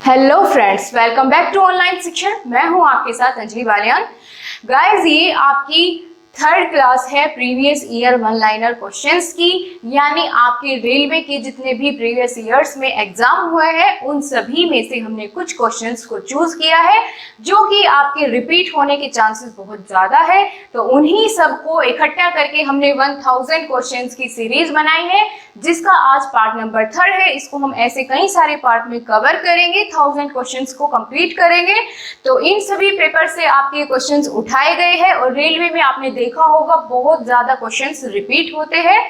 Hello friends, welcome back to online शिक्षण। मैं हूं आपके साथ अंजलि बालियान। गाइस, ये आपकी थर्ड क्लास है previous year one liner questions की, यानी आपके रेलवे के जितने भी प्रीवियस ईयर्स में एग्जाम हुए हैं उन सभी में से हमने कुछ क्वेश्चंस को चूज किया है जो कि आपके रिपीट होने के चांसेस बहुत ज्यादा है। तो उन्हीं सबको इकट्ठा करके हमने 1000 क्वेश्चंस की सीरीज बनाई है, जिसका आज पार्ट नंबर 3 है। इसको हम ऐसे कई सारे पार्ट में कवर करेंगे, 1000 क्वेश्चंस को कंप्लीट करेंगे। तो इन सभी पेपर से आपके क्वेश्चंस उठाए गए हैं और रेलवे में आपने देखा होगा बहुत ज्यादा क्वेश्चंस रिपीट होते हैं,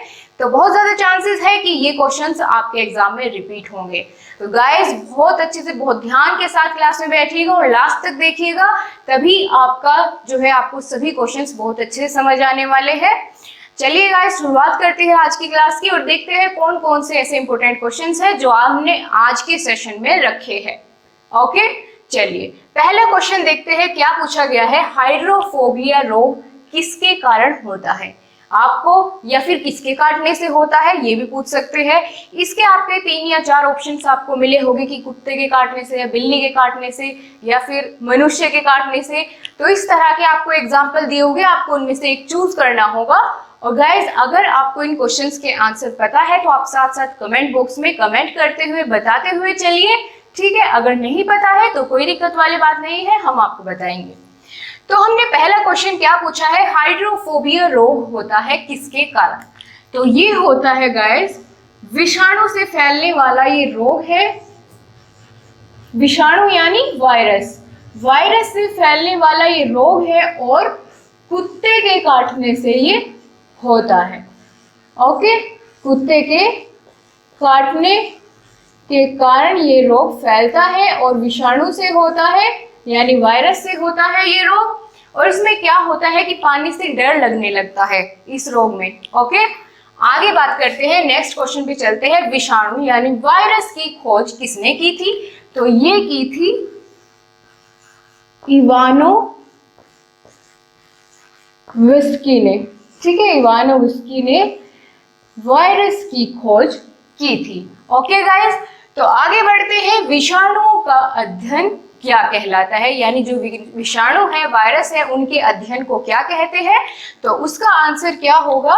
तो बहुत ज्यादा चांसेस है कि ये क्वेश्चंस आपके एग्जाम में रिपीट होंगे। तो गाइस, बहुत अच्छे से बहुत ध्यान के साथ क्लास में बैठिएगा और लास्ट तक देखिएगा, तभी आपका जो है आपको सभी क्वेश्चंस बहुत अच्छे से समझ आने वाले हैं। चलिए गाइस, शुरुआत करते हैं आज की क्लास की और देखते हैं कौन कौन से ऐसे इंपॉर्टेंट क्वेश्चंस हैं जो हमने आज के सेशन में रखे हैं। ओके, चलिए पहला क्वेश्चन देखते हैं क्या पूछा गया है। हाइड्रोफोबिया रोग किसके कारण होता है? आपको या फिर किसके काटने से होता है ये भी पूछ सकते हैं। इसके आपके 3 या 4 ऑप्शंस आपको मिले होंगे कि कुत्ते के काटने से या बिल्ली के काटने से या फिर मनुष्य के काटने से। तो इस तरह के आपको एग्जाम्पल दिए होंगे, आपको उनमें से एक चूज करना होगा। और गाइज, अगर आपको इन क्वेश्चंस के आंसर पता है तो आप साथ साथ कमेंट बॉक्स में कमेंट करते हुए बताते हुए चलिए, ठीक है। अगर नहीं पता है तो कोई दिक्कत वाली बात नहीं है, हम आपको बताएंगे। तो हमने पहला क्वेश्चन क्या पूछा है, हाइड्रोफोबिया रोग होता है किसके कारण? तो ये होता है गाइस विषाणु से फैलने वाला ये रोग है। विषाणु यानी वायरस, वायरस से फैलने वाला ये रोग है और कुत्ते के काटने से ये होता है। ओके, कुत्ते के काटने के कारण ये रोग फैलता है और विषाणु से होता है यानी वायरस से होता है ये रोग। और इसमें क्या होता है कि पानी से डर लगने लगता है इस रोग में। ओके, आगे बात करते हैं, नेक्स्ट क्वेश्चन पे चलते हैं। विषाणु यानी वायरस की खोज किसने की थी? तो ये की थी इवानोविस्की ने, ठीक है। इवानोविस्की ने वायरस की खोज की थी। ओके गाइस, तो आगे बढ़ते हैं। विषाणुओं का अध्ययन क्या कहलाता है, यानी जो विषाणु है वायरस है उनके अध्ययन को क्या कहते हैं? तो उसका आंसर क्या होगा?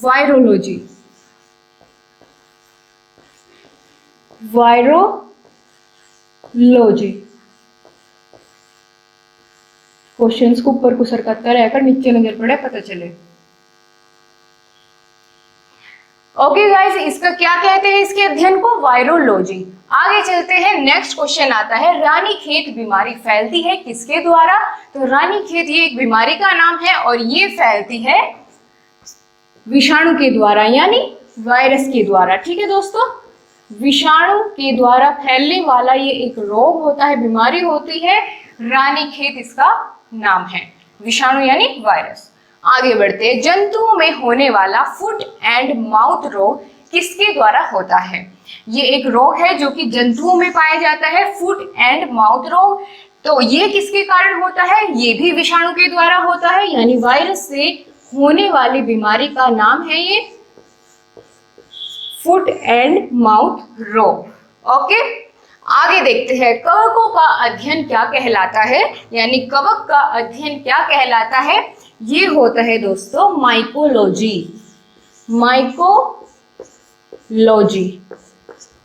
वायरोलॉजी। वायरोलॉजी। क्वेश्चंस को ऊपर को सरकता रहकर नीचे नजर पड़े पता चले। ओके गाइस, इसका क्या कहते हैं इसके अध्ययन को? वायरोलॉजी। आगे चलते हैं, नेक्स्ट क्वेश्चन आता है, रानीखेत बीमारी फैलती है किसके द्वारा? तो रानीखेत ये एक बीमारी का नाम है और ये फैलती है विषाणु के द्वारा यानी वायरस के द्वारा, ठीक है दोस्तों। विषाणु के द्वारा फैलने वाला ये एक रोग होता है, बीमारी होती है, रानीखेत इसका नाम है, विषाणु यानी वायरस। आगे बढ़ते हैं, जंतुओं में होने वाला फुट एंड माउथ रोग किसके द्वारा होता है? ये एक रोग है जो कि जंतुओं में पाया जाता है, फुट एंड माउथ रोग। तो ये किसके कारण होता है? ये भी विषाणु के द्वारा होता है, यानी वायरस से होने वाली बीमारी का नाम है ये फुट एंड माउथ रोग। ओके, आगे देखते हैं, कवकों का अध्ययन क्या कहलाता है, यानी कवक का अध्ययन क्या कहलाता है? ये होता है दोस्तों माइकोलॉजी। माइकोलॉजी।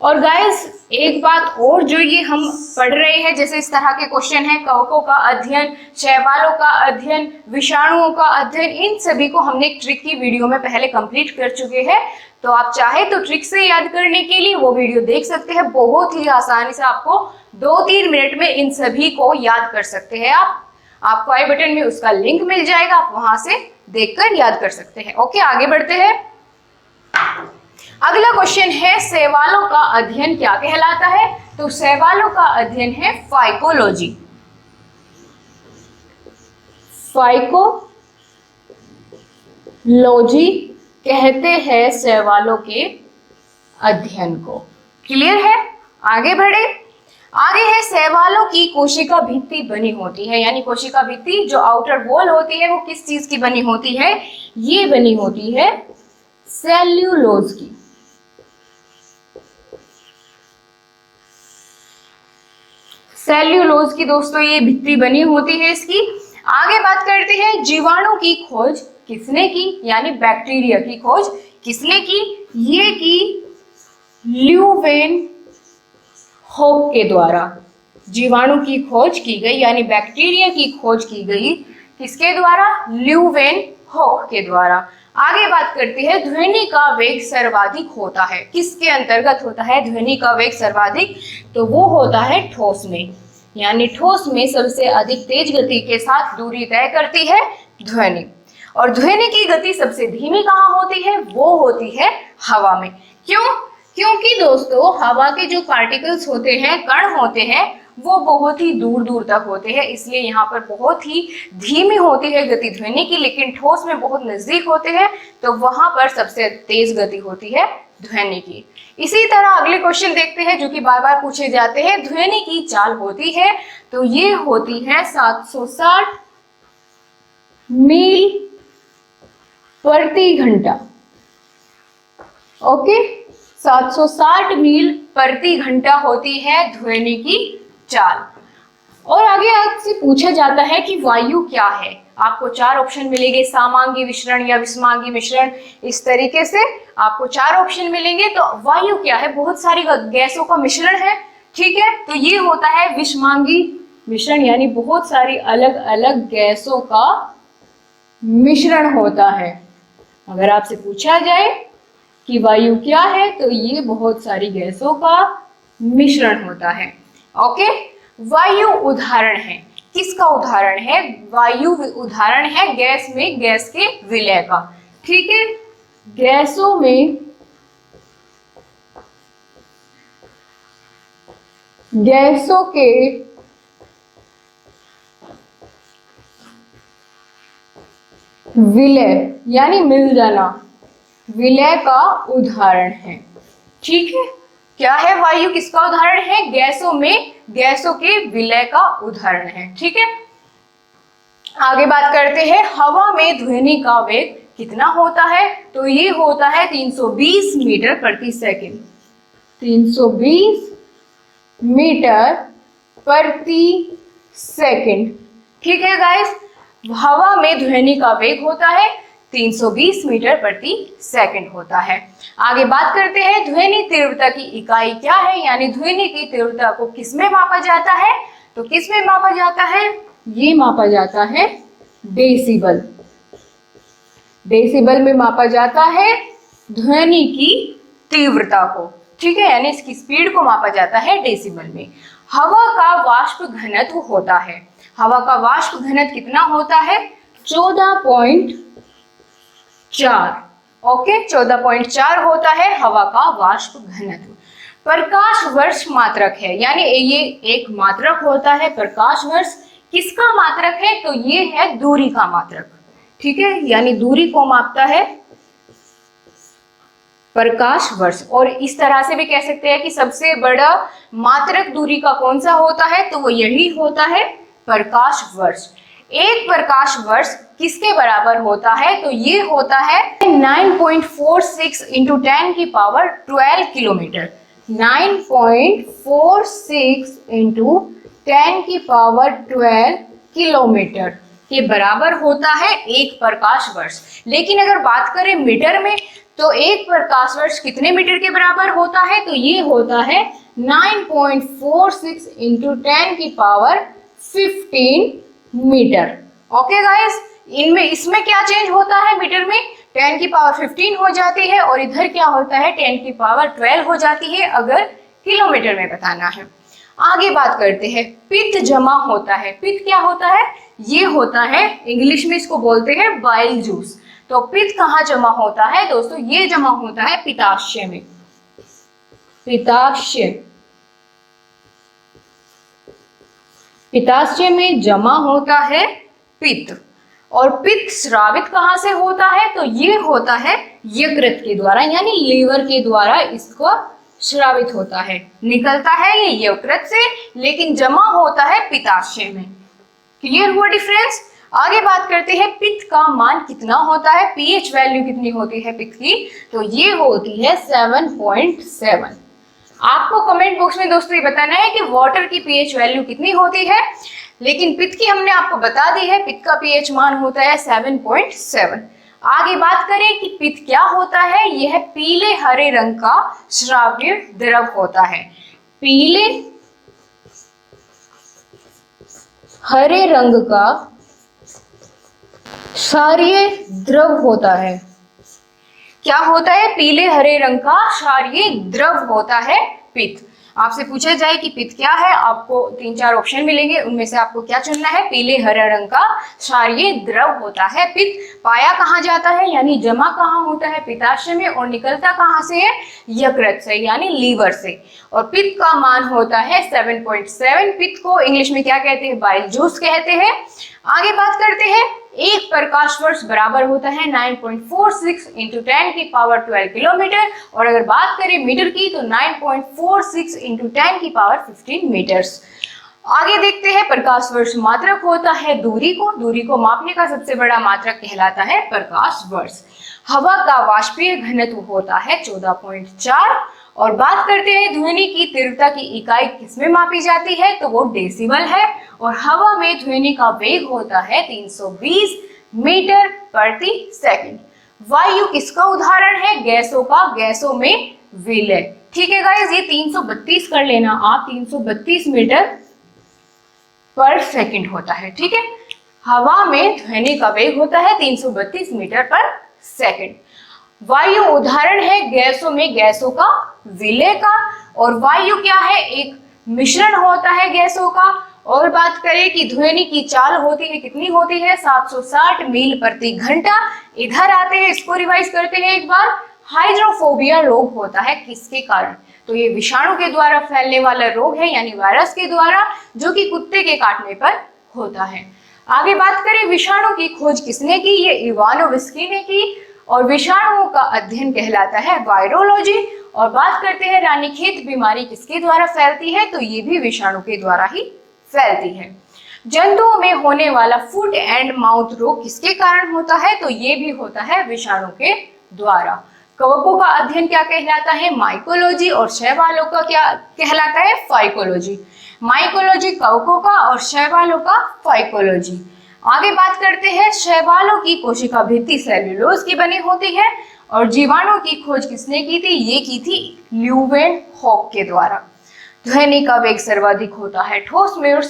और गाइस, एक बात और जो ये हम पढ़ रहे हैं, जैसे इस तरह के क्वेश्चन है, कवकों का अध्ययन, शैवालों का अध्ययन, विषाणुओं का अध्ययन, इन सभी को हमने एक ट्रिक की वीडियो में पहले कंप्लीट कर चुके हैं। तो आप चाहे तो ट्रिक से याद करने के लिए वो वीडियो देख सकते हैं, बहुत ही आसानी से आपको 2-3 मिनट में इन सभी को याद कर सकते हैं। आपको आई बटन में उसका लिंक मिल जाएगा, आप वहां से देखकर याद कर सकते हैं। ओके, आगे बढ़ते हैं। अगला क्वेश्चन है, शैवालों का अध्ययन क्या कहलाता है? तो शैवालों का अध्ययन है फाइकोलॉजी। फाइकोलॉजी कहते हैं शैवालों के अध्ययन को। क्लियर है? आगे बढ़े। आगे है, शैवालों की कोशिका भित्ति बनी होती है, यानी कोशिका भित्ति जो आउटर वॉल होती है वो किस चीज की बनी होती है? ये बनी होती है सेल्यूलोज की। सेल्यूलोज की दोस्तों ये भित्ति बनी होती है इसकी। आगे बात करते हैं जीवाणु की खोज किसने की, यानी बैक्टीरिया की खोज किसने की, ये की ल्यूवेन होक के द्वारा। जीवाणु की खोज की गई यानी बैक्टीरिया की खोज की गई किसके द्वारा, ल्यूवेन होक के द्वारा। आगे बात करती है ध्वनि का वेग सर्वाधिक होता है, किसके अंतर्गत होता है ध्वनि का वेग सर्वाधिक, तो वो होता है ठोस में, यानी ठोस में सबसे अधिक तेज गति के साथ दूरी तय करती है ध्वनि। और ध्वनि की गति सबसे धीमी कहाँ होती है, वो होती है हवा में। क्यों, क्योंकि दोस्तों हवा के जो पार्टिकल्स होते हैं, कण होते हैं, वो बहुत ही दूर दूर तक होते हैं, इसलिए यहाँ पर बहुत ही धीमी होती है गति ध्वनि की, लेकिन ठोस में बहुत नजदीक होते हैं तो वहां पर सबसे तेज गति होती है ध्वनि की। इसी तरह अगले क्वेश्चन देखते हैं जो कि बार बार पूछे जाते हैं, ध्वनि की चाल होती है तो ये होती है 760 मील प्रति घंटा। ओके, 760 मील प्रति घंटा होती है ध्वनि की चाल। और आगे आपसे पूछा जाता है कि वायु क्या है, आपको 4 ऑप्शन मिलेंगे, सामांगी मिश्रण या विषमांगी मिश्रण, इस तरीके से आपको 4 ऑप्शन मिलेंगे। तो वायु क्या है, बहुत सारी गैसों का मिश्रण है, ठीक है, तो ये होता है विषमांगी मिश्रण, यानी बहुत सारी अलग अलग गैसों का मिश्रण होता है। अगर आपसे पूछा जाए कि वायु क्या है तो ये बहुत सारी गैसों का मिश्रण होता है। ओके, वायु उदाहरण है, किसका उदाहरण है, वायु उदाहरण है गैस में गैस के विलय का, ठीक है, गैसों में गैसों के विलय यानी मिल जाना, विलय का उदाहरण है, ठीक है। क्या है, वायु किसका उदाहरण है, गैसों में गैसों के विलय का उदाहरण है, ठीक है। आगे बात करते हैं हवा में ध्वनि का वेग कितना होता है, तो ये होता है 320 मीटर प्रति सेकंड, 320 मीटर प्रति सेकंड, ठीक है गाइस। हवा में ध्वनि का वेग होता है 320 मीटर प्रति सेकंड होता है। आगे बात करते हैं ध्वनि तीव्रता की इकाई क्या है, यानी ध्वनि की तीव्रता को किसमें मापा जाता है, तो किसमें मापा जाता है, ये मापा जाता है डेसिबल, डेसिबल में मापा जाता है ध्वनि की तीव्रता को, ठीक है, यानी इसकी स्पीड को मापा जाता है डेसिबल में। हवा का वाष्प घनत्व होता है, हवा का वाष्प घनत्व कितना होता है, 14.4, ओके, 14.4 होता है हवा का वाष्प घनत्व। प्रकाश वर्ष मात्रक है, यानी ये एक मात्रक होता है, प्रकाश वर्ष किसका मात्रक है, तो ये है दूरी का मात्रक, ठीक है, यानी दूरी को मापता है प्रकाश वर्ष। और इस तरह से भी कह सकते हैं कि सबसे बड़ा मात्रक दूरी का कौन सा होता है, तो वो यही होता है प्रकाश वर्ष। एक प्रकाश वर्ष किसके बराबर होता है, तो ये होता है 9.46 इंटू 10 की पावर 12 किलोमीटर, 9.46 इंटू 10 की पावर 12 किलोमीटर के बराबर होता है एक प्रकाश वर्ष। लेकिन अगर बात करें मीटर में, तो एक प्रकाश वर्ष कितने मीटर के बराबर होता है, तो ये होता है 9.46 इंटू 10 की पावर 15 मीटर। ओके गाइस, इनमें इसमें क्या चेंज होता है, मीटर में 10 की पावर 15 हो जाती है और इधर क्या होता है 10 की पावर 12 हो जाती है, अगर किलोमीटर में बताना है। आगे बात करते हैं पित्त जमा होता है, पित्त क्या होता है, ये होता है इंग्लिश में इसको बोलते हैं बाइल जूस। तो पित्त कहाँ जमा होता है दोस्तों, ये जमा होता है पित्ताशय में, पित्ताशय, पित्ताशय में जमा होता है पित्त। और पित्त स्रावित कहाँ से होता है, तो ये होता है यकृत के द्वारा, यानी लीवर के द्वारा इसको स्रावित होता है, निकलता है ये यकृत से, लेकिन जमा होता है पित्ताशय में। क्लियर हुआ डिफरेंस। आगे बात करते हैं पित्त का मान कितना होता है, पीएच वैल्यू कितनी होती है पित्त की, तो ये होती है 7.7। आपको कमेंट बॉक्स में दोस्तों ये बताना है कि वाटर की पीएच वैल्यू कितनी होती है। लेकिन पित्त की हमने आपको बता दी है, पित्त का पीएच मान होता है 7.7। आगे बात करें कि पित्त क्या होता है, यह पीले हरे रंग का श्राव्य द्रव होता है। पीले हरे रंग का क्षारीय द्रव होता है। क्या होता है? पीले हरे रंग का क्षारीय द्रव होता है पित्त। आपसे पूछा जाए कि पित्त क्या है, आपको 3-4 ऑप्शन मिलेंगे, उनमें से आपको क्या चुनना है? पीले हरे रंग का क्षारीय द्रव होता है पित्त। पाया कहाँ जाता है, यानी जमा कहाँ होता है? पित्ताशय में। और निकलता कहाँ से है? यकृत से, यानी लीवर से। और पित्त का मान होता है 7.7। पित्त को इंग्लिश में क्या कहते हैं? बाइल जूस कहते हैं। आगे बात करते हैं, एक प्रकाश वर्ष बराबर होता है 9.46 इंटू 10 की पावर 12 किलोमीटर। और अगर बात करें मीटर की तो 9.46 इंटू 10 की पावर 15 मीटर्स। आगे देखते हैं, प्रकाश वर्ष मात्रक होता है दूरी को मापने का सबसे बड़ा मात्रक कहलाता है प्रकाश वर्ष। हवा का वाष्पीय घनत्व होता है 14.4। और बात करते हैं ध्वनि की तीव्रता की इकाई किसमें मापी जाती है, तो वो डेसिबल है। और हवा में ध्वनि का वेग होता है 320 मीटर प्रति सेकंड। वायु किसका उदाहरण है? गैसों का, गैसों में विलय। ठीक है गाइस, ये 332 कर लेना आप, 332 मीटर पर सेकंड होता है। ठीक है, हवा में ध्वनि का वेग होता है 332 मीटर पर सेकंड। वायु उदाहरण है गैसों में गैसों का विलय का। और वायु क्या है? एक मिश्रण होता है गैसों का। और बात करें कि ध्वनि की चाल होती है, कितनी होती है? 760 मील प्रति घंटा। इधर आते हैं, इसको रिवाइज करते हैं एक बार। हाइड्रोफोबिया रोग होता है किसके कारण? तो ये विषाणु के द्वारा फैलने वाला रोग है, यानी वायरस के द्वारा, जो कि कुत्ते के काटने पर होता है। आगे बात करें, विषाणु की खोज किसने की? ये इवानोविस्की ने की। और विषाणुओं का अध्ययन कहलाता है वायरोलॉजी। और बात करते हैं रानीखेत बीमारी किसके द्वारा फैलती है? तो ये भी विषाणु के द्वारा ही फैलती है। जंतुओं में होने वाला फुट एंड माउथ रोग किसके कारण होता है? तो ये भी होता है विषाणु के द्वारा। कवकों का अध्ययन क्या कहलाता है? माइकोलॉजी। और शैवालों का क्या कहलाता है? फाइकोलॉजी। माइकोलॉजी कवकों का और शैवालों का फाइकोलॉजी। आगे बात करते हैं, शैवालों की कोशिका भित्ति सेल्यूलोज की बनी होती है। और जीवाणु की खोज किसने की थी? ये की थी ल्यूवेनहॉक के द्वारा। ध्वनि का वेग सर्वाधिक होता है ठोस में और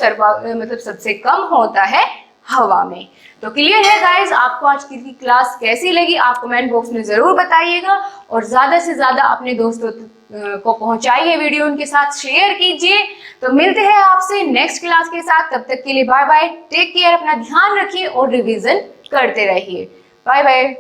मतलब सबसे कम होता है हवा में। तो क्लियर है गाइस, आपको आज की क्लास कैसी लगी आप कमेंट बॉक्स में जरूर बताइएगा। और ज्यादा से ज्यादा अपने दोस्तों को पहुंचाइए वीडियो, उनके साथ शेयर कीजिए। तो मिलते हैं आपसे नेक्स्ट क्लास के साथ, तब तक के लिए बाय बाय, टेक केयर, अपना ध्यान रखिए और रिवीजन करते रहिए। Bye bye.